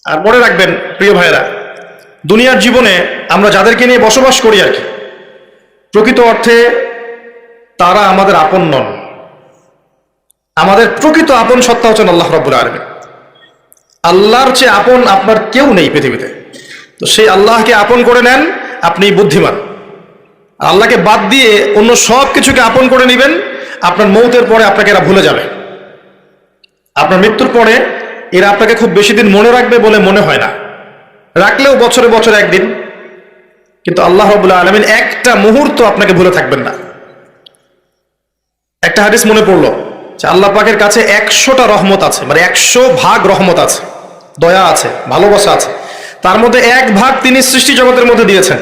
আর মনে রাখবেন প্রিয় ভাইয়েরা, দুনিয়ার জীবনে আমরা যাদেরকে নিয়ে বসবাস করি আর কি, প্রকৃত অর্থে তারা আমাদের আপন নন। আমাদের প্রকৃত আপন সত্তা হচ্ছেন আল্লাহ রাব্বুল আলামিন। আল্লাহর চেয়ে আপন আপনার কেউ নেই পৃথিবীতে। তো সেই আল্লাহকে আপন করে নেন, আপনি বুদ্ধিমান। আল্লাহকে বাদ দিয়ে অন্য সব কিছুকে আপন করে নেবেন, আপনার মৌতের পরে আপনাকে এরা ভুলে যাবে। আপনার মৃত্যুর পরে এরা আপনাকে খুব বেশি দিন মনে রাখবে বলে মনে হয় না, রাখলেও বছরে বছরে একদিন। কিন্তু আল্লাহ রাব্বুল আলামিন একটা মুহূর্ত আপনাকে ভুলে থাকবেন না। একটা হাদিস মনে পড়লো যে আল্লাহ পাকের কাছে 100টা রহমত আছে, মানে 100 ভাগ রহমত আছে, দয়া আছে, ভালোবাসা আছে। তার মধ্যে 1 ভাগ তিনি সৃষ্টি জগতের মধ্যে দিয়েছেন।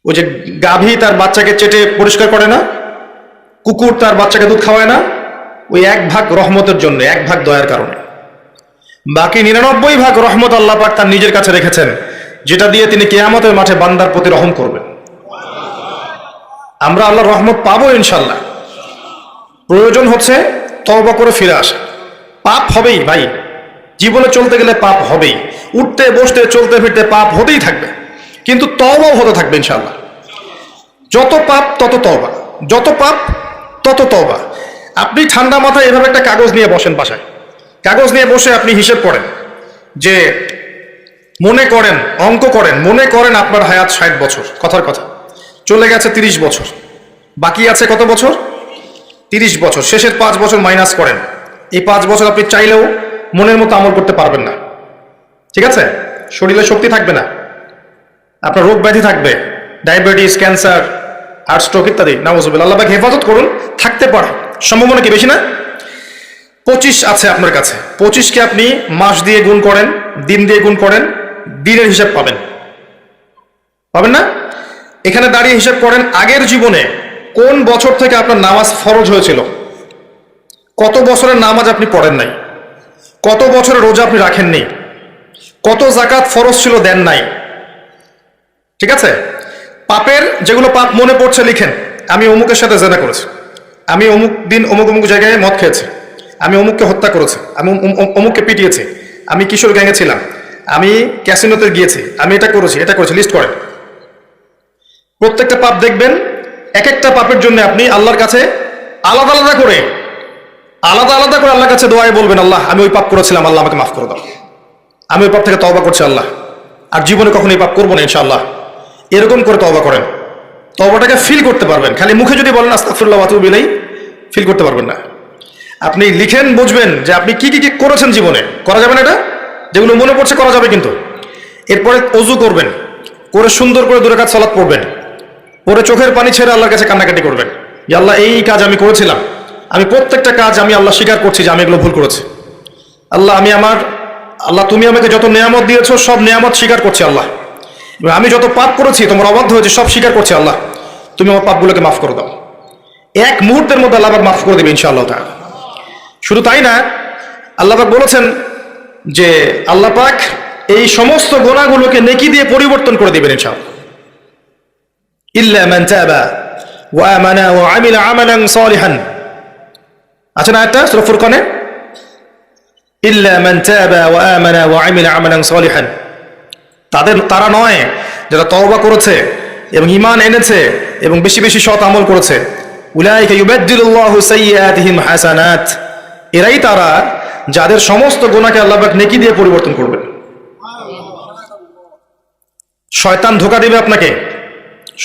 ওই যে গাভী তার বাচ্চাকে চেটে পরিষ্কার করে না, কুকুর তার বাচ্চাকে দুধ খাওয়ায় না, ওই 1 ভাগ রহমতের জন্য, 1 ভাগ দয়ার কারণে। বাকি 99 ভাগ রহমত আল্লাহ পাক তার নিজের কাছে রেখেছেন, যেটা দিয়ে তিনি কিয়ামতের মাঠে বান্দার প্রতি রহম করবেন। আমরা আল্লাহর রহমত পাবো ইনশাল্লাহ। প্রয়োজন হচ্ছে তওবা করে ফিরে আসা। পাপ হবেই ভাই, জীবনে চলতে গেলে পাপ হবেই, উঠতে বসতে চলতে ফিরতে পাপ হতেই থাকবে, কিন্তু তওবাও হতে থাকবে ইনশাল্লাহ। যত পাপ তত তওবা, যত পাপ তত তওবা। আপনি ঠান্ডা মাথায় এভাবে একটা কাগজ নিয়ে বসেন বাসায়, কাগজ নিয়ে বসে আপনি হিসেব করেন যে মনে করেন, অঙ্ক করেন, মনে করেন আপনার হায়াত 60 বছর, কথার কথা চলে গেছে 30 বছর, বাকি আছে কত বছর? 30 বছর। শেষের 5 বছর মাইনাস করেন। এই 5 বছর আপনি চাইলেও মনের মতো আমল করতে পারবেন না, ঠিক আছে? শরীরে শক্তি থাকবে না, আপনার রোগ ব্যাধি থাকবে, ডায়াবেটিস, ক্যান্সার, হার্ট স্ট্রোক ইত্যাদি। নাউজুবিল্লাহ, আল্লাহ পাক হেফাজত করুন। থাকতে পারে, সম্ভাবনা কি বেশি না? 25 আছে আপনার কাছে, 25কে আপনি মাস দিয়ে গুণ করেন, দিন দিয়ে গুণ করেন, দিনের হিসাব পাবেন, পাবেন না? এখানে দাঁড়িয়ে হিসাব করেন আগের জীবনে কোন বছর থেকে আপনার নামাজ ফরজ হয়েছিল, কত বছরের নামাজ আপনি পড়েন নাই, কত বছরের রোজা আপনি রাখেননি, কত যাকাত ফরজ ছিল দেন নাই, ঠিক আছে? পাপের যেগুলো পাপ মনে পড়ছে লিখেন। আমি অমুকের সাথে জেনা করেছি, আমি অমুক দিন অমুক অমুক জায়গায় মদ খেয়েছি, আমি অমুককে হত্যা করেছি, আমি অমুককে পিটিয়েছি, আমি কিশোর গ্যাংয়ে ছিলাম, আমি ক্যাসিনোতে গিয়েছি, আমি এটা করেছি, এটা করেছি, লিস্ট করেন। প্রত্যেকটা পাপ দেখবেন, এক একটা পাপের জন্য আপনি আল্লাহর কাছে আলাদা আলাদা করে আল্লাহর কাছে দোয়ায় বলবেন, আল্লাহ আমি ওই পাপ করেছিলাম, আল্লাহ আমাকে মাফ করে দাও, আমি ওই পাপ থেকে তওবা করছি আল্লাহ, আর জীবনে কখনো এই পাপ করবো না ইনশাআল্লাহ। এরকম করে তওবা করেন, তওবাটাকে ফিল করতে পারবেন। খালি মুখে যদি বলেন আস্তাগফিরুল্লাহ ওয়া আতুবু ইলাইহি, ফিল করতে পারবেন না। আপনি লিখেন, বুঝবেন যে আপনি কি কি কি করেছেন জীবনে। করা যাবে না এটা, যেগুলো মনে পড়ছে করা যাবে কিন্তু। এরপরে ওযু করবেন, করে সুন্দর করে 2 রাকাত সালাত পড়বেন, পরে চোখের পানি ছেড়ে আল্লাহর কাছে কান্নাকাটি করবেন যে আল্লাহ এই কাজ আমি করেছিলাম, আমি প্রত্যেকটা কাজ আমি আল্লাহ স্বীকার করছি যে আমি এগুলো ভুল করেছি। আল্লাহ আল্লাহ তুমি আমাকে যত নেয়ামত দিয়েছো সব নেয়ামত স্বীকার করছি আল্লাহ, এবং আমি যত পাপ করেছি, তোমার অবাধ্য হয়েছে, সব স্বীকার করছি আল্লাহ, তুমি আমার পাপগুলোকে মাফ করে দাও। 1 মুহূর্তের মধ্যে আল্লাহ পাক মাফ করে দেবে ইনশাআল্লাহ তাআলা। শুধু তাই না, আল্লাহ পাক বলেছেন যে আল্লাহ পাক এই সমস্ত গুনাহগুলোকে নেকি দিয়ে পরিবর্তন করে দিবেন ইনশাআল্লাহ। ইল্লা মান তাবা ওয়া আমানা ওয়া আমিলা আমালান সালিহান, আছে না এটা সূরা ফুরকানে? ইল্লা মান তাবা ওয়া আমানা ওয়া আমিলা আমালান সালিহান, তারা নয় যারা তওবা করেছে এবং ঈমান এনেছে এবং বেশি বেশি সৎ আমল করেছে। উলাইকা ইউবাদদিলুল্লাহু সাইয়্যাতিহিম হাসানাত, এরাই তারা যাদের সমস্ত গুনাহকে আল্লাহ পাক নেকি দিয়ে পরিবর্তন করবেন। শয়তান ধোঁকা দিবে আপনাকে,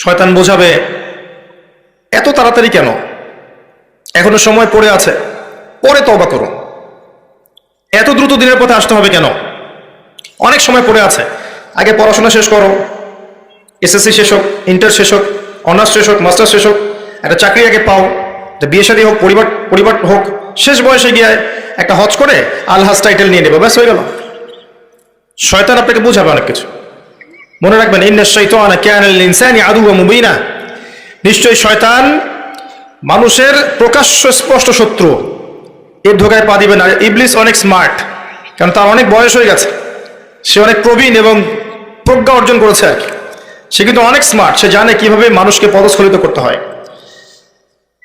শয়তান বোঝাবে এত তাড়াতাড়ি কেন, এখনো সময় পড়ে আছে, পরে তওবা করো, এত দ্রুত দিনের পথে আসতে হবে কেন, অনেক সময় পড়ে আছে, আগে পড়াশোনা শেষ করো, এসএসসি শেষ হোক, ইন্টার শেষ হোক, অনার্স শেষ হোক, মাস্টার শেষ হোক, একটা চাকরি আগে পাও, বিয়ে শাদী হোক, পরিবার হোক, শেষ বয়সে গিয়ে একটা হজ করে আলহাজ টাইটেল নিয়ে নেবে, ব্যাস হয়ে গেল। শয়তান আপনাকে বোঝাবে অনেক কিছু। মনে রাখবেন, ইন্নাশ শাইতানা কানা লিল ইনসানি আদুওয়াম মুবিনা, নিশ্চয়ই শয়তান মানুষের প্রকাশ্য স্পষ্ট শত্রু, এর ধোকায় পা দিবে না। ইবলিস অনেক স্মার্ট, কারণ তার অনেক বয়স হয়ে গেছে, সে অনেক প্রবীণ এবং প্রজ্ঞা অর্জন করেছে আর কি। সে কিন্তু অনেক স্মার্ট, সে জানে কিভাবে মানুষকে পদস্খলিত করতে হয়।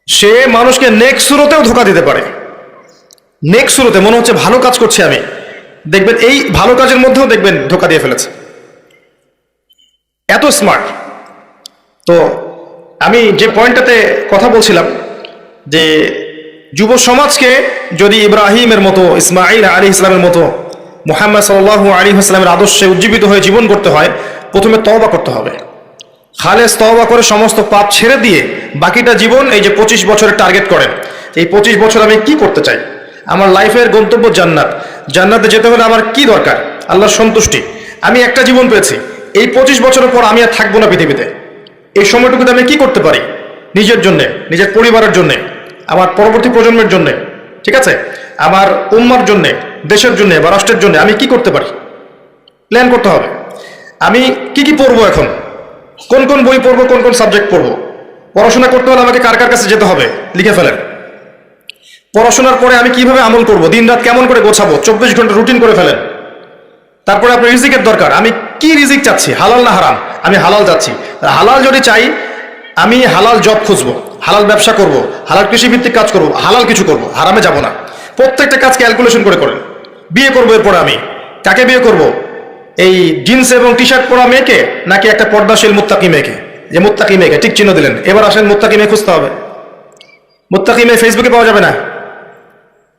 সে মানুষকে নেক্সট সুরতেও ধোকা দিতে পারে। নেক্সট সুরতে মনে হচ্ছে ভালো কাজ করছি আমি, দেখবেন এই ভালো কাজের মধ্যেও দেখবেন ধোঁকা দিয়ে ফেলেছে, এত স্মার্ট। তো আমি যে পয়েন্টটাতে কথা বলছিলাম যে যুব সমাজকে যদি ইব্রাহিমের মতো, ইসমাঈল আলাইহিস সালামের মতো, মুহাম্মদ সাল্লাল্লাহু আলাইহি ওয়াসাল্লামের আদর্শে উজ্জীবিত হয়ে জীবন করতে হয়, প্রথমে তওবা করতে হবে। খালেস তওবা করে সমস্ত পাপ ছেড়ে দিয়ে বাকিটা জীবন, এই যে 25 বছরের টার্গেট করেন, এই 25 বছর আমি কি করতে চাই, আমার লাইফের গন্তব্য জান্নাত, জান্নাতে যেতে হলে আমার কি দরকার, আল্লাহর সন্তুষ্টি। আমি একটা জীবন পেয়েছি, এই 25 বছরের পর আমি আর থাকবো না পৃথিবীতে, এই সময়টুকুতে আমি কি করতে পারি নিজের জন্যে, নিজের পরিবারের জন্যে, আমার পরবর্তী প্রজন্মের জন্যে, ঠিক আছে, আমার উম্মার জন্যে, দেশের জন্যে বা রাষ্ট্রের জন্যে আমি কি করতে পারি, প্ল্যান করতে হবে। আমি কি কি পড়বো, এখন কোন কোন বই পড়বো, কোন কোন সাবজেক্ট পড়বো, পড়াশোনা করতে হলে আমাকে কার কার কাছে যেতে হবে লিখে ফেলেন। পড়াশোনার পরে আমি কিভাবে আমল করবো, দিন রাত কেমন করে গোছাবো, 24 ঘন্টা রুটিন করে ফেলেন। তারপরে আপনার রিজিকের দরকার, আমি কি রিজিক চাচ্ছি, হালাল না হারাম, আমি হালাল চাচ্ছি, হালাল যদি চাই আমি হালাল জব খুঁজবো, হালাল ব্যবসা করব, হালাল কৃষিভিত্তিক কাজ করব, হালাল কিছু করব, হারামে যাব না। প্রত্যেকটা কাজ ক্যালকুলেশন করে করেন। বিয়ে করবো, এরপরে আমি কাকে বিয়ে করব, এই জিন্স এবং টি শার্ট পরা মেয়েকে নাকি একটা পর্দাশীল মুত্তাকি মেয়েকে, যে মুত্তাকি মেয়েকে ঠিক চিহ্ন দিলেন, এবার আসেন মুত্তাকি মেয়ে খুঁজতে হবে। মুত্তাকি মেয়ে ফেসবুকে পাওয়া যাবে না,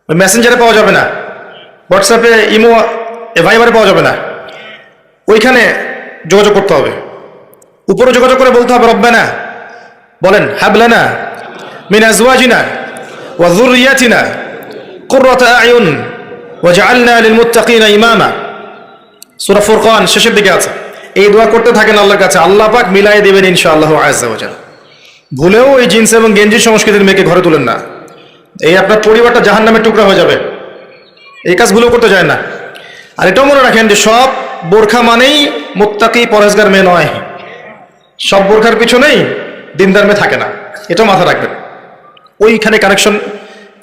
ওই মেসেঞ্জারে পাওয়া যাবে না, হোয়াটসঅ্যাপে, ইমো, ভাইবারে পাওয়া যাবে না, ওইখানে যোগাযোগ করতে হবে। উপরে যোগাযোগ করে বলতে হবে রব্বানা, বলেন হাবলানা মিন আজওয়াজিনা ওয়া যুররিয়াতিনা কুররাতা আয়ুন ওয়াজআলনা লিল মুত্তাকিনা ইমামা। সূরা ফুরকান শেষের দিকে আছে। এই দোয়া করতে থাকেন আল্লাহর কাছে, আল্লাহ পাক মিলাই দেবেন ইনশাআল্লাহ আযজা ওয়া জাল। ভুলেও এই জিন্স এবং গেঞ্জি সংস্কৃতির মেয়েকে ঘরে তুলেন না, এই আপনার পরিবারটা জাহান্নামের টুকরা হয়ে যাবে। এই কাজ ভুলেও করতে যায় না। আর এটাও মনে রাখেন যে সব বোরখা মানেই মুত্তাকি পরেজগার মেয়ে নয়, সব বোরখার পিছনেই দিনদার মেয়ে থাকে না, এটা মাথা রাখবেন। ওইখানে কানেকশন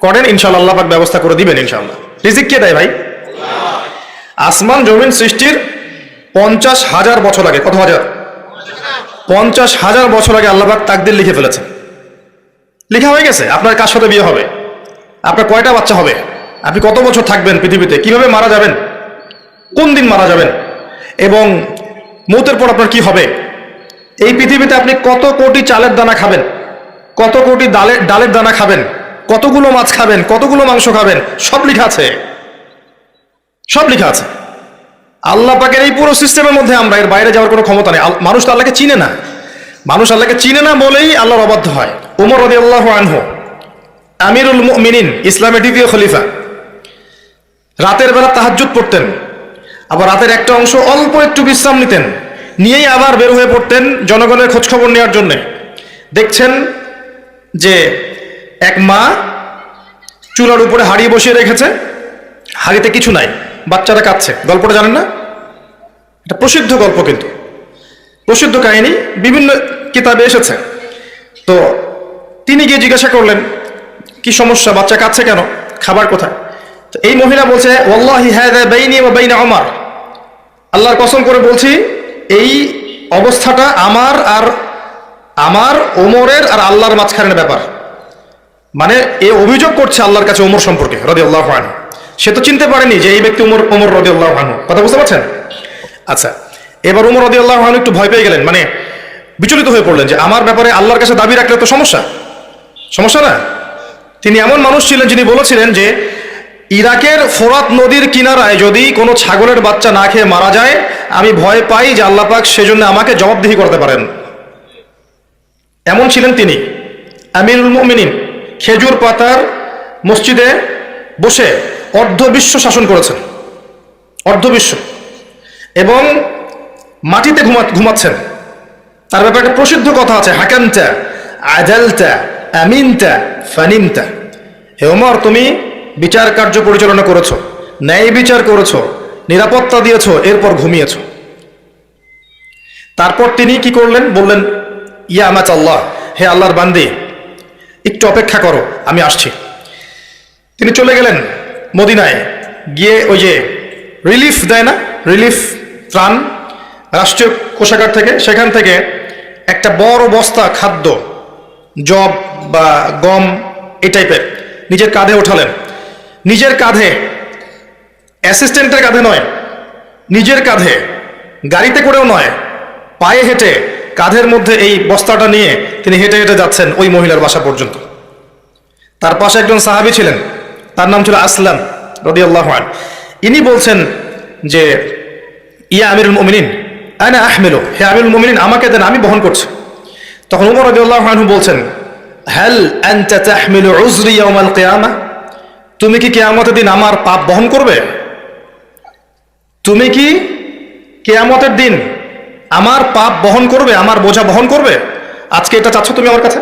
করেন, ইনশাআল্লাহ আল্লাহ পাক ব্যবস্থা করে দিবেন ইনশাআল্লাহ। রিজিক কে দেয় ভাই? আসমান জমিন সৃষ্টির 50,000 বছর আগে, কত হাজার? 50,000 বছর আগে আল্লাহ পাক তাকদীর লিখে ফেলেছেন। লেখা হয়ে গেছে আপনার কার সাথে বিয়ে হবে, আপনার কয়টা বাচ্চা হবে, আপনি কত বছর থাকবেন পৃথিবীতে, কিভাবে মারা যাবেন, কোন দিন মারা যাবেন, এবং মৌতের পর আপনার কি হবে। এই পৃথিবীতে আপনি কত কোটি চালের দানা খাবেন, কত কোটি ডালের দানা খাবেন, কতগুলো মাছ খাবেন, কতগুলো মাংস খাবেন, সব লেখা আছে, সব লেখা আছে। আল্লাহ পাকের এই পুরো সিস্টেমের মধ্যে আমরা এর বাইরে যাওয়ার কোনো ক্ষমতা নেই। মানুষ তো আল্লাহকে চিনে না, মানুষ আল্লাহকে চিনে না বলেই আল্লাহর অবাধ্য হয়। ওমর রাদিয়াল্লাহু আনহু আমিরুল মুমিনিন, ইসলামের দ্বিতীয় খলিফা, রাতের বেলা তাহাজ্জুদ পড়তেন, আবার রাতের একটা অংশ অল্প একটু বিশ্রাম নিতেন, নিয়েই আবার বের হয়ে পড়তেন জনগণের খোঁজখবর নেওয়ার জন্যে। দেখছেন যে এক মা চুলার উপরে হাঁড়ি বসিয়ে রেখেছে, হাঁড়িতে কিছু নাই, বাচ্চারা কাঁদছে। গল্পটা জানেন না? এটা প্রসিদ্ধ গল্প, কিন্তু প্রসিদ্ধ কাহিনী, বিভিন্ন কিতাবে এসেছে। তো তিনি গিয়ে জিজ্ঞাসা করলেন কি সমস্যা, বাচ্চা কাঁদছে কেন, খাবার কোথায়? তো এই মহিলা বলছে ওয়াল্লাহি হাযা বাইনি ওয়া বাইনা ওমর, আল্লাহর কসম করে বলছি এই অবস্থাটা আমার ওমরের আর আল্লাহর মাঝখানের ব্যাপার। মানে এ অভিযোগ করছে আল্লাহর কাছে ওমর সম্পর্কে রাদিয়াল্লাহু আনহু। সে তো চিনতে পারেনি যে এই ব্যক্তি ওমর রাদিয়াল্লাহু আনহু। কথা বুঝতে পারছেন? আচ্ছা, এবার ওমর রাদিয়াল্লাহু আনহু একটু ভয় পেয়ে গেলেন, মানে বিচলিত হয়ে পড়লেন যে আমার ব্যাপারে আল্লাহর কাছে দাবি রাখলে তো সমস্যা না। তিনি এমন মানুষ ছিলেন যিনি বলেছিলেন যে ইরাকের ফোরাত নদীর কিনারায় যদি কোনো ছাগলের বাচ্চা না খেয়ে মারা যায়, আমি ভয় পাই যে আল্লাহ পাক সেজন্য আমাকে জবাবদিহি করতে পারেন। এমন ছিলেন তিনি, আমিরুল মুমিনিন। খেজুর পাতার মসজিদে বসে অর্ধবিশ্ব শাসন করেছেন, অর্ধবিশ্ব, এবং মাটিতে ঘুমাচ্ছেন। তার ব্যাপারে একটা প্রসিদ্ধ কথা আছে, হাকামতা আদালতা আমিনতা ফানিমতা। হে ওমর, তুমি বিচার কার্য পরিচালনা করেছো, ন্যায় বিচার করেছো, নিরাপত্তা দিয়েছো, এরপর ঘুমিয়েছো। তারপর তিনি কি করলেন? বললেন ইয়া আমাত আল্লাহ, হে আল্লাহর বান্দি, একটু অপেক্ষা করো, আমি আসছি। তিনি চলে গেলেন মদিনায়, গিয়ে ওই যে রিলিফ দেয় না, রিলিফ ত্রাণ রাষ্ট্রীয় কোষাগার থেকে, সেখান থেকে একটা বড় বস্তা খাদ্য, জব বা গম এই টাইপের নিজের কাঁধে ওঠালেন। নিজের কাঁধে অ্যাসিস্ট্যান্টের কাঁধে নয়, নিজের কাঁধে, গাড়িতে করেও নয়, পায়ে হেঁটে কাঁধের মধ্যে এই বস্তাটা নিয়ে তিনি হেঁটে হেঁটে যাচ্ছেন ওই মহিলার বাসা পর্যন্ত। তার পাশে একজন সাহাবী ছিলেন, তার নাম ছিল আসলাম রাদিয়াল্লাহু আনহু। ইনি বলছেন যে ইয়া আমিরুল মুমিনিন আনা আহমিলু, হে আমিরুল মুমিনিন আমাকে দেন, আমি বহন করছি। তখন ওমর রাদিয়াল্লাহু আনহু বলছেন হাল আনতা তাহমিলু উযরি ইয়াউমাল কিয়ামাহ, তুমি কি কিয়ামতের দিন আমার পাপ বহন করবে? তুমি কি কিয়ামতের দিন আমার পাপ বহন করবে, আমার বোঝা বহন করবে? আজকে এটা চাচ্ছ তুমি আমার কাছে?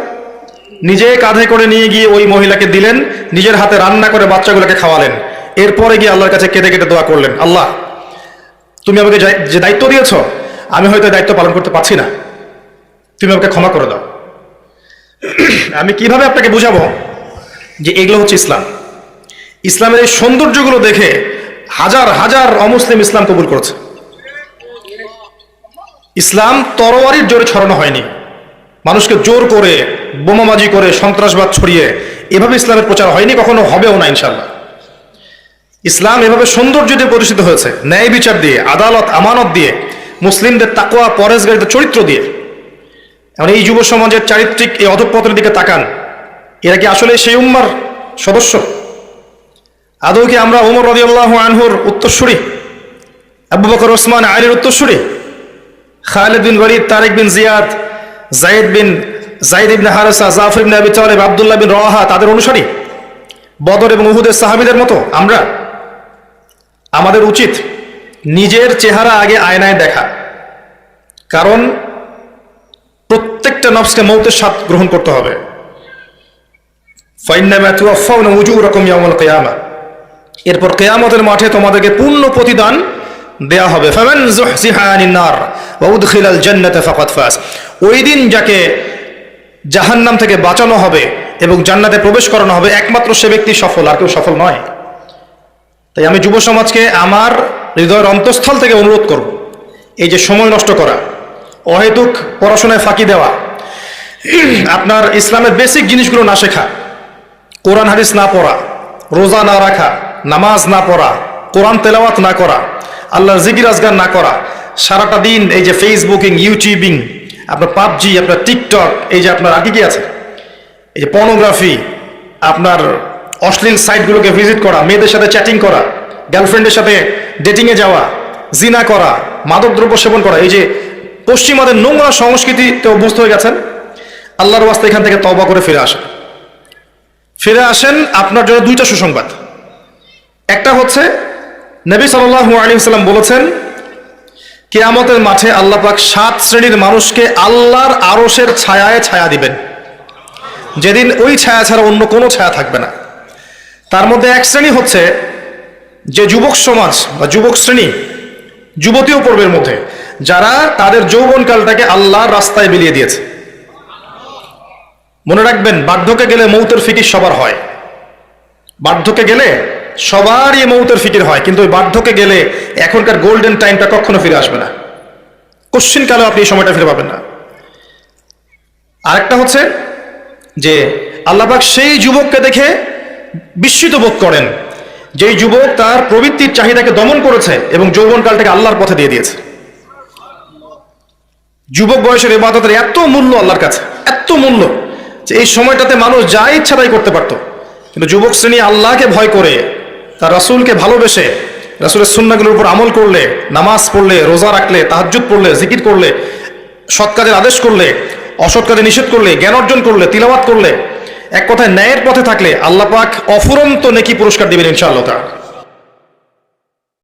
নিজে কাঁধে করে নিয়ে গিয়ে ওই মহিলাকে দিলেন, নিজের হাতে রান্না করে বাচ্চাগুলোকে খাওয়ালেন, এরপরে গিয়ে আল্লাহর কাছে কেঁদে কেটে দোয়া করলেন, আল্লাহ তুমি আমাকে যে দায়িত্ব দিয়েছ আমি হয়তো দায়িত্ব পালন করতে পারছি না, তুমি আমাকে ক্ষমা করে দাও। আমি কিভাবে আপনাকে বুঝাবো যে এগুলো হচ্ছে ইসলাম? ইসলামের এই সৌন্দর্যগুলো দেখে হাজার হাজার অমুসলিম ইসলাম কবুল করেছে। ইসলাম তরোয়ারির জোরে ছড়ানো হয়নি, মানুষকে জোর করে বোমাবাজি করে সন্ত্রাসবাদ ছড়িয়ে এভাবে ইসলামের প্রচার হয়নি, কখনো হবেও না ইনশাল্লাহ। ইসলাম এভাবে সৌন্দর্য দিয়ে প্রতিষ্ঠিত হয়েছে, ন্যায় বিচার দিয়ে, আদালত আমানত দিয়ে, মুসলিমদের তাকওয়া পরেজগারিতার চরিত্র দিয়ে। এখন এই যুব সমাজের চারিত্রিক এই অধঃপতনের দিকে তাকান, এরা কি আসলে সেই উম্মার সদস্য? আদৌ কি আমরা ওমর রাদিয়াল্লাহু আনহুর উত্তরসূরি, আবু বকর ওসমান আলীর উত্তরসূরি, খালিদ বিন ওয়ালিদ, তারিক বিন জিয়াদ, যায়েদ ইবনে হারেসা, জাফর ইবনে আবি তালেব, আব্দুল্লাহ বিন রওয়াহা তাদের অনুসারী, বদর এবং উহুদের সাহাবীদের মতো আমরা? আমাদের উচিত নিজের চেহারা আগে আয়নায় দেখা, কারণ প্রত্যেকটা নফসকে মৌতের স্বাদ গ্রহণ করতে হবে। ফাইন্নামা তুওয়াফাউনা উজুরাকুম ইয়াউমাল কিয়ামাহ, এরপর কিয়ামতের মাঠে তোমাদেরকে পূর্ণ প্রতিদান দেয়া হবে। ফামান যুহজিহা আনিন নার ওয়া উদখিলাল জান্নাতা ফাকাদ ফাজ, ওই দিন যাকে জাহান্নাম থেকে বাঁচানো হবে এবং জান্নাতে প্রবেশ করানো হবে একমাত্র সে ব্যক্তি সফল, আর কেউ সফল নয়। তাই আমি যুব সমাজকে আমার হৃদয়ের অন্তঃস্থল থেকে অনুরোধ করব, এই যে সময় নষ্ট করা, অহেতুক পড়াশোনায় ফাঁকি দেওয়া, আপনার ইসলামের বেসিক জিনিসগুলো না শেখা, কোরআন হাদিস না পড়া, রোজা না রাখা, নামাজ না পড়া, কোরআন তেলাওয়াত না করা, আল্লাহর জিকির আজগার না করা, সারাটা দিন এই যে ফেসবুকিং, ইউটিউবিং, আপনার পাবজি, আপনার টিকটক, এই যে আপনার আর কি আছে, এই যে পর্নোগ্রাফি, আপনার অশ্লীল সাইটগুলোকে ভিজিট করা, মেয়েদের সাথে চ্যাটিং করা, গার্লফ্রেন্ডের সাথে ডেটিংয়ে যাওয়া, জিনা করা, মাদকদ্রব্য সেবন করা, এই যে পশ্চিমাদের নোংরা সংস্কৃতিতে অভ্যস্ত হয়ে গেছেন, আল্লাহর ওয়াস্তে এখান থেকে তওবা করে ফিরে আসেন। ফিরে আসেন, আপনার জন্য দুইটা সুসংবাদ। একটা হচ্ছে নবী সাল্লাল্লাহু আলাইহি ওয়াসাল্লাম বলেছেন কিয়ামতের মাঠে আল্লাহ পাক 7 শ্রেণীর মানুষকে আল্লাহর আরশের ছায়ায় ছায়া দিবেন, যেদিন ওই ছায়া ছাড়া অন্য কোনো ছায়া থাকবে না। তার মধ্যে এক শ্রেণী হচ্ছে যে যুবক সমাজ বা যুবক শ্রেণী, যুবতীয় পর্বের মধ্যে যারা তাদের যৌবনকালটাকে আল্লাহর রাস্তায় বিলিয়ে দিয়েছে। মনে রাখবেন, বার্ধক্যে গেলে মৌতের ফিকির সবার হয়, বার্ধক্যে গেলে সবারই মৌতের ফিকির হয়, কিন্তু ওই বার্ধক্যে গেলে এখনকার গোল্ডেন টাইমটা কখনো ফিরে আসবে না, কোশ্চিনকালেও আপনি এই সময়টা ফিরে পাবেন না। আরেকটা হচ্ছে যে আল্লাহ পাক সেই যুবককে দেখে বিস্মিত বোধ করেন যেই যুবক তার প্রবৃত্তির চাহিদাকে দমন করেছে এবং যৌবনকালটাকে আল্লাহর পথে দিয়ে দিয়েছে। যুবক বয়সের ইবাদতের এত মূল্য আল্লাহর কাছে, এত মূল্য যে এই সময়টাতে মানুষ যা ইচ্ছা তাই করতে পারত, কিন্তু যুবক শ্রেণী আল্লাহকে ভয় করে, তার রাসূলকে ভালোবেসে, রাসূলের সুন্নাহগুলোর উপর আমল করলে, নামাজ পড়লে, রোজা রাখলে, তাহাজ্জুদ পড়লে, জিকির করলে, সৎ কাজের আদেশ করলে, অসৎ কাজে নিষেধ করলে, জ্ঞান অর্জন করলে, তিলাওয়াত করলে, এক কথায় ন্যায়ের পথে থাকলে আল্লাহ পাক অফুরন্ত নেকি পুরস্কার দিবেন ইনশাআল্লাহ তাআলা।